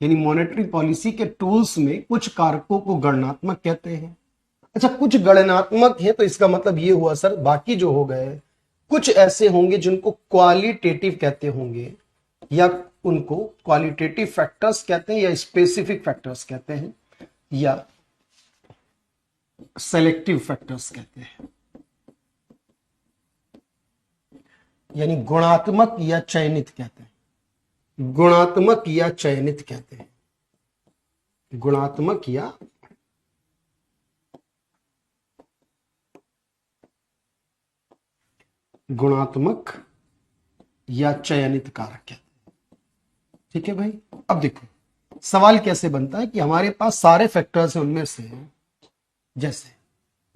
S1: यानी मॉनेटरी पॉलिसी के टूल्स में कुछ कारकों को गणनात्मक कहते हैं। अच्छा, कुछ गणनात्मक है तो इसका मतलब ये हुआ सर, बाकी जो हो गए कुछ ऐसे होंगे जिनको क्वालिटेटिव कहते होंगे, या उनको क्वालिटेटिव फैक्टर्स कहते हैं, या स्पेसिफिक फैक्टर्स कहते हैं, या सेलेक्टिव फैक्टर्स कहते हैं। यानी गुणात्मक या चयनित कहते हैं, गुणात्मक या चयनित कहते हैं, गुणात्मक या चयनित कारक कहते हैं। ठीक है भाई। अब देखो सवाल कैसे बनता है कि हमारे पास सारे फैक्टर्स हैं, उनमें से जैसे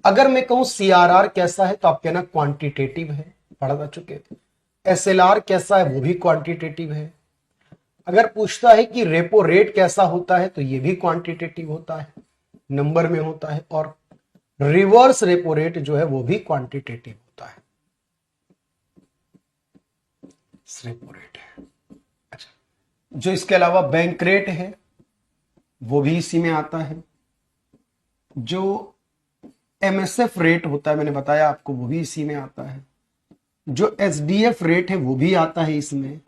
S1: अगर मैं कहूं सीआरआर कैसा है तो आप कहना क्वांटिटेटिव है, पढ़ा चुके थे। एसएलआर कैसा है, वो भी क्वांटिटेटिव है। अगर पूछता है कि रेपो रेट कैसा होता है तो ये भी क्वांटिटेटिव होता है, नंबर में होता है। और रिवर्स रेपो रेट जो है वो भी क्वांटिटेटिव होता है, रेपो रेट है। अच्छा, जो इसके अलावा बैंक रेट है वो भी इसी में आता है। जो एमएसएफ रेट होता है, मैंने बताया आपको, वो भी इसी में आता है। जो एसडीएफ रेट है वो भी आता है इसमें।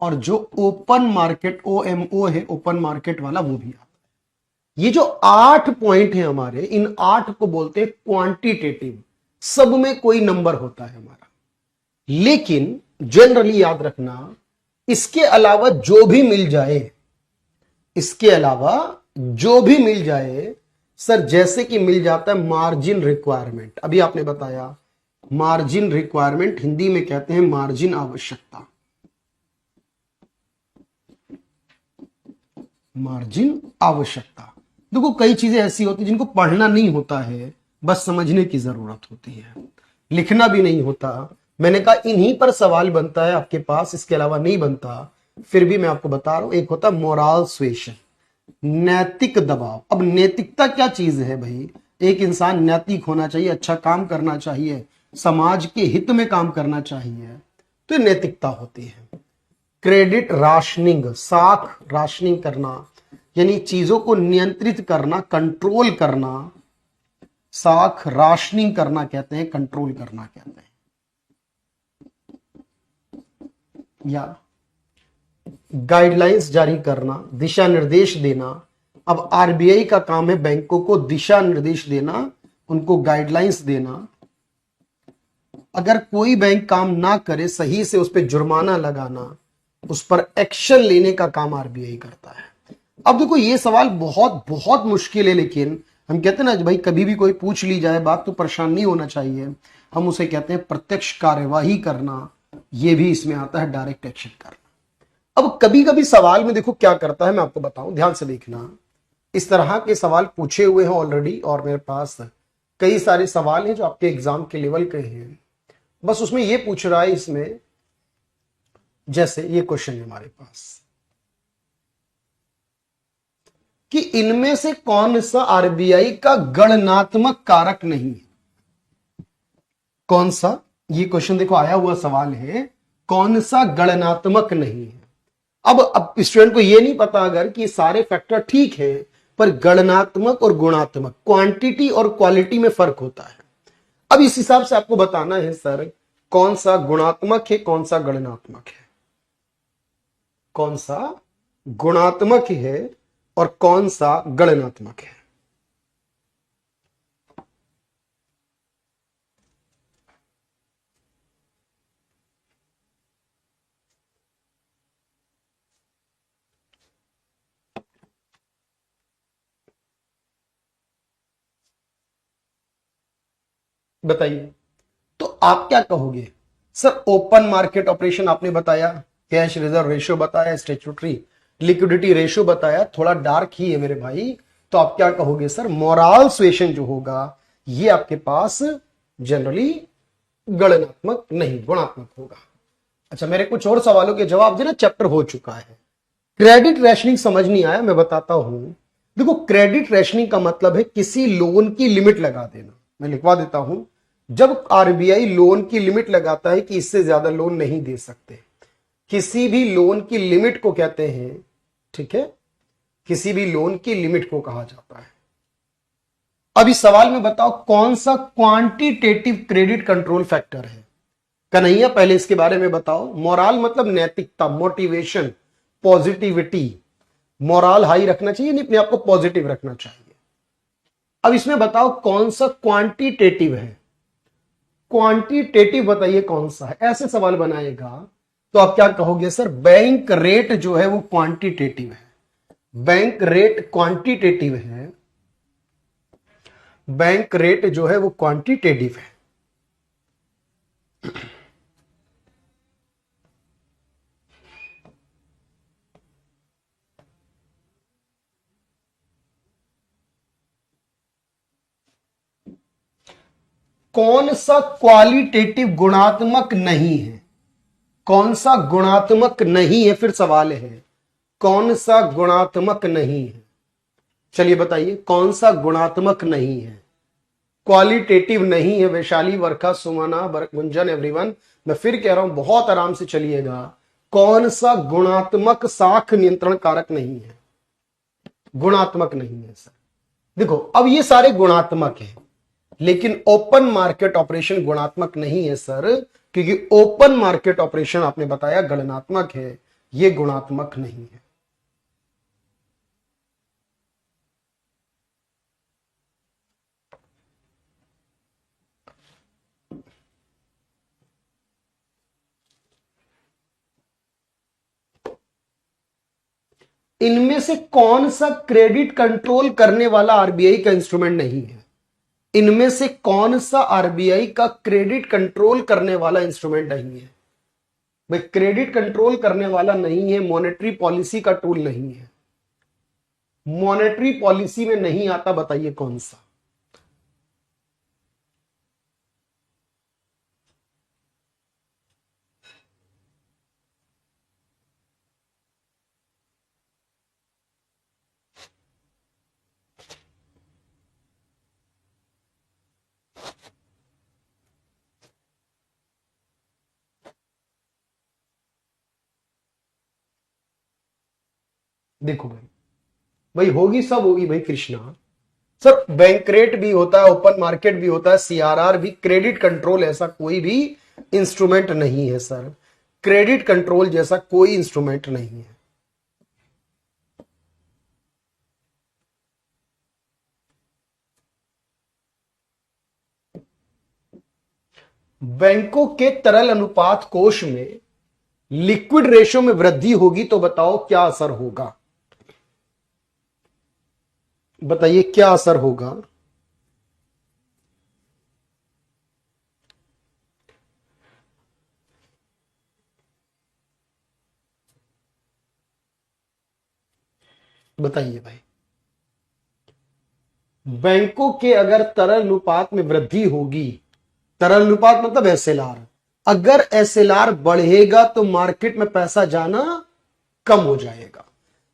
S1: और जो ओपन मार्केट ओएमओ है, ओपन मार्केट वाला, वो भी आता है। ये जो 8 पॉइंट है हमारे, इन 8 को बोलते हैं क्वांटिटेटिव। सब में कोई नंबर होता है हमारा, लेकिन जनरली याद रखना, इसके अलावा जो भी मिल जाए, इसके अलावा जो भी मिल जाए सर, जैसे कि मिल जाता है मार्जिन रिक्वायरमेंट। अभी आपने बताया मार्जिन रिक्वायरमेंट, हिंदी में कहते हैं मार्जिन आवश्यकता। मार्जिन आवश्यकता। देखो कई चीजें ऐसी होती हैं जिनको पढ़ना नहीं होता है, बस समझने की जरूरत होती है, लिखना भी नहीं होता। मैंने कहा इन्हीं पर सवाल बनता है आपके पास, इसके अलावा नहीं बनता। फिर भी मैं आपको बता रहा हूं, एक होता है मोरल सुएशन, नैतिक दबाव। अब नैतिकता क्या चीज है भाई? एक इंसान नैतिक होना चाहिए, अच्छा काम करना चाहिए, समाज के हित में काम करना चाहिए, तो ये नैतिकता होती है। क्रेडिट राशनिंग, साख राशनिंग करना, यानी चीजों को नियंत्रित करना, कंट्रोल करना, साख राशनिंग करना कहते हैं, कंट्रोल करना कहते हैं। या गाइडलाइंस जारी करना, दिशा निर्देश देना। अब आरबीआई का काम है बैंकों को दिशा निर्देश देना, उनको गाइडलाइंस देना। अगर कोई बैंक काम ना करे सही से, उस पर जुर्माना लगाना, उस पर एक्शन लेने का काम आरबीआई करता है। अब देखो ये सवाल बहुत बहुत मुश्किल है, लेकिन हम कहते हैं ना भाई, कभी भी कोई पूछ ली जाए बात तो परेशान नहीं होना चाहिए। हम उसे कहते हैं प्रत्यक्ष कार्यवाही करना, ये भी इसमें आता है, डायरेक्ट एक्शन करना। अब कभी कभी सवाल में देखो क्या करता है, मैं आपको बताऊं, ध्यान से देखना। इस तरह के सवाल पूछे हुए हैं ऑलरेडी, और मेरे पास कई सारे सवाल हैं जो आपके एग्जाम के लेवल के हैं। बस उसमें ये पूछ रहा है, इसमें जैसे ये क्वेश्चन है हमारे पास कि इनमें से कौन सा आरबीआई का गणनात्मक कारक नहीं है? कौन सा? ये क्वेश्चन देखो आया हुआ सवाल है, कौन सा गणनात्मक नहीं है? अब स्टूडेंट को ये नहीं पता अगर कि ये सारे फैक्टर ठीक है, पर गणनात्मक और गुणात्मक, क्वांटिटी और क्वालिटी में फर्क होता है। अब इस हिसाब से आपको बताना है सर कौन सा गुणात्मक है कौन सा गणनात्मक है, कौन सा गुणात्मक है और कौन सा गणनात्मक है। बताइए। तो आप क्या कहोगे सर? ओपन मार्केट ऑपरेशन आपने बताया, कैश रिजर्व रेशियो बताया, स्टैट्यूटरी लिक्विडिटी रेशियो बताया, थोड़ा डार्क ही है मेरे भाई। तो आप क्या कहोगे सर? मोरल सुएशन जो होगा ये आपके पास जनरली गणनात्मक नहीं गुणात्मक होगा। अच्छा, मेरे कुछ और सवालों के जवाब देना, चैप्टर हो चुका है। क्रेडिट रैशनिंग समझ नहीं आया, मैं बताता हूं। देखो, क्रेडिट रैशनिंग का मतलब है किसी लोन की लिमिट लगा देना। मैं लिखवा देता हूं, जब आरबीआई लोन की लिमिट लगाता है कि इससे ज्यादा लोन नहीं दे सकते, किसी भी लोन की लिमिट को कहते हैं, ठीक है, किसी भी लोन की लिमिट को कहा जाता है। अब इस सवाल में बताओ कौन सा क्वांटिटेटिव क्रेडिट कंट्रोल फैक्टर है? कन्हैया पहले इसके बारे में बताओ। मोराल मतलब नैतिकता, मोटिवेशन, पॉजिटिविटी। मोराल हाई रखना चाहिए, नहीं अपने आप को पॉजिटिव रखना चाहिए। अब इसमें बताओ कौन सा क्वांटिटेटिव है? क्वांटिटेटिव बताइए कौन सा है। ऐसे सवाल बनाएगा तो आप क्या कहोगे सर? बैंक रेट जो है वो क्वांटिटेटिव है। बैंक रेट क्वांटिटेटिव है, बैंक रेट जो है वो क्वांटिटेटिव है। कौन सा क्वालिटेटिव गुणात्मक नहीं है? कौन सा गुणात्मक नहीं है? फिर सवाल है कौन सा गुणात्मक नहीं है? चलिए बताइए कौन सा गुणात्मक नहीं है, क्वालिटेटिव नहीं है। वैशाली, वर्षा, सुमना, गुंजन, एवरीवन, मैं फिर कह रहा हूं बहुत आराम से चलिएगा। कौन सा गुणात्मक साख नियंत्रण कारक नहीं है? गुणात्मक नहीं है सर। देखो, अब ये सारे गुणात्मक हैं, लेकिन ओपन मार्केट ऑपरेशन गुणात्मक नहीं है सर, क्योंकि ओपन मार्केट ऑपरेशन आपने बताया गणनात्मक है, ये गुणात्मक नहीं है। इनमें से कौन सा क्रेडिट कंट्रोल करने वाला आरबीआई का इंस्ट्रूमेंट नहीं है? इनमें से कौन सा आरबीआई का क्रेडिट कंट्रोल करने वाला इंस्ट्रूमेंट नहीं है? भाई, क्रेडिट कंट्रोल करने वाला नहीं है, मॉनेटरी पॉलिसी का टूल नहीं है। मॉनेटरी पॉलिसी में नहीं आता, बताइए कौन सा? देखो भाई, भाई होगी, सब होगी भाई कृष्णा। सर, बैंक रेट भी होता है, ओपन मार्केट भी होता है, सीआरआर भी। क्रेडिट कंट्रोल ऐसा कोई भी इंस्ट्रूमेंट नहीं है सर। क्रेडिट कंट्रोल जैसा कोई इंस्ट्रूमेंट नहीं है। बैंकों के तरल अनुपात कोष में लिक्विड रेशियो में वृद्धि होगी तो बताओ क्या असर होगा? बताइए क्या असर होगा? बताइए भाई। बैंकों के अगर तरल अनुपात में वृद्धि होगी, तरल अनुपात मतलब एसएलआर, अगर एसएलआर बढ़ेगा तो मार्केट में पैसा जाना कम हो जाएगा।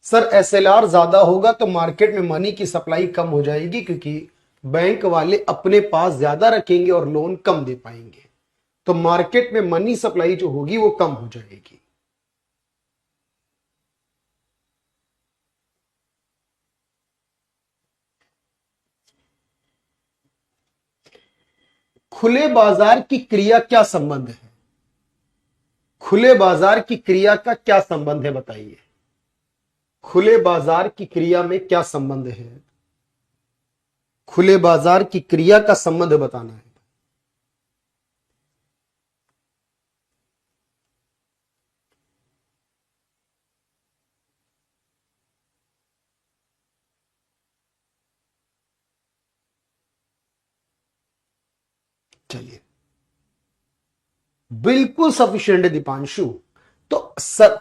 S1: सर, एसएलआर ज्यादा होगा तो मार्केट में मनी की सप्लाई कम हो जाएगी, क्योंकि बैंक वाले अपने पास ज्यादा रखेंगे और लोन कम दे पाएंगे, तो मार्केट में मनी सप्लाई जो होगी वो कम हो जाएगी। खुले बाजार की क्रिया क्या संबंध है? खुले बाजार की क्रिया का क्या संबंध है बताइए। खुले बाजार की क्रिया में क्या संबंध है? खुले बाजार की क्रिया का संबंध बताना है। चलिए, बिल्कुल सफिशिएंट है दीपांशु। तो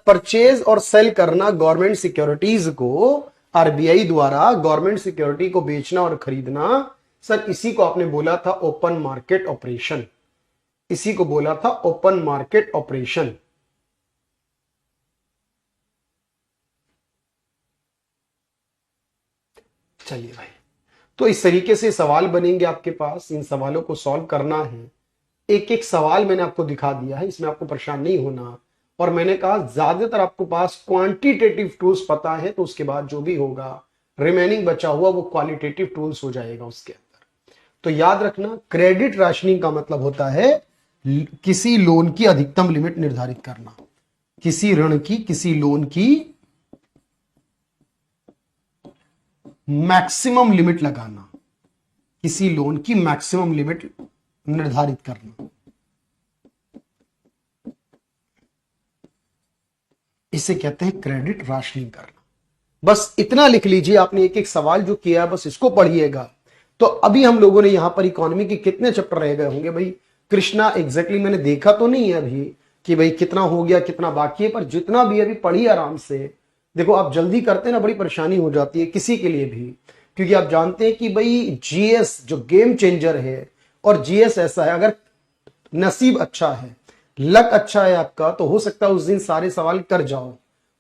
S1: परचेज और सेल करना गवर्नमेंट सिक्योरिटीज को, आरबीआई द्वारा गवर्नमेंट सिक्योरिटी को बेचना और खरीदना, सर इसी को आपने बोला था ओपन मार्केट ऑपरेशन। इसी को बोला था ओपन मार्केट ऑपरेशन। चलिए भाई, तो इस तरीके से सवाल बनेंगे आपके पास, इन सवालों को सॉल्व करना है। एक एक सवाल मैंने आपको दिखा दिया है, इसमें आपको परेशान नहीं होना। और मैंने कहा ज्यादातर आपको पास क्वांटिटेटिव टूल्स पता है, तो उसके बाद जो भी होगा रिमेनिंग बचा हुआ वो क्वालिटेटिव टूल्स हो जाएगा उसके अंदर। तो याद रखना, क्रेडिट राशनिंग का मतलब होता है किसी लोन की अधिकतम लिमिट निर्धारित करना, किसी ऋण की, किसी लोन की मैक्सिमम लिमिट लगाना, किसी लोन की मैक्सिमम लिमिट निर्धारित करना, इसे कहते हैं क्रेडिट राशनिंग करना। बस इतना लिख लीजिए, आपने एक एक सवाल जो किया बस इसको पढ़िएगा। तो अभी हम लोगों ने यहां पर इकोनॉमी के कितने चैप्टर रह गए होंगे भाई? कृष्णा एग्जैक्टली मैंने देखा तो नहीं है अभी कि भाई कितना हो गया कितना बाकी है, पर जितना भी अभी पढ़िए आराम से। देखो आप जल्दी करते हैं ना, बड़ी परेशानी हो जाती है किसी के लिए भी, क्योंकि आप जानते हैं कि भाई जीएस जो गेम चेंजर है, और जीएस ऐसा है, अगर नसीब अच्छा है, लक अच्छा है आपका, तो हो सकता है उस दिन सारे सवाल कर जाओ।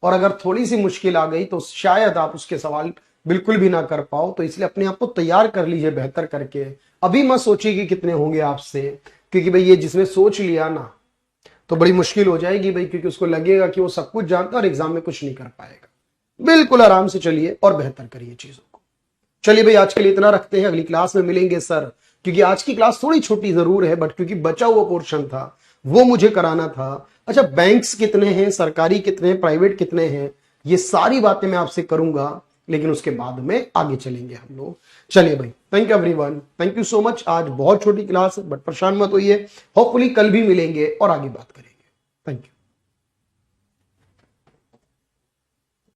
S1: और अगर थोड़ी सी मुश्किल आ गई तो शायद आप उसके सवाल बिल्कुल भी ना कर पाओ। तो इसलिए अपने आप को तैयार कर लीजिए बेहतर करके। अभी मत सोचिए कि कितने होंगे आपसे, क्योंकि भाई ये जिसने सोच लिया ना तो बड़ी मुश्किल हो जाएगी भाई, क्योंकि उसको लगेगा कि वो सब कुछ जानता है और एग्जाम में कुछ नहीं कर पाएगा। बिल्कुल आराम से चलिए और बेहतर करिए चीजों को। चलिए भाई, आज के लिए इतना रखते हैं, अगली क्लास में मिलेंगे सर। क्योंकि आज की क्लास थोड़ी छोटी जरूर है, बट क्योंकि बचा हुआ पोर्शन था वो मुझे कराना था। अच्छा, बैंक्स कितने हैं, सरकारी कितने हैं, प्राइवेट कितने हैं, ये सारी बातें मैं आपसे करूंगा, लेकिन उसके बाद में आगे चलेंगे हम लोग। चलिए भाई, thank you everyone, thank you so much. आज बहुत छोटी क्लास है, बट परेशान मत होइए, होपफुली कल भी मिलेंगे और आगे बात करेंगे। Thank you.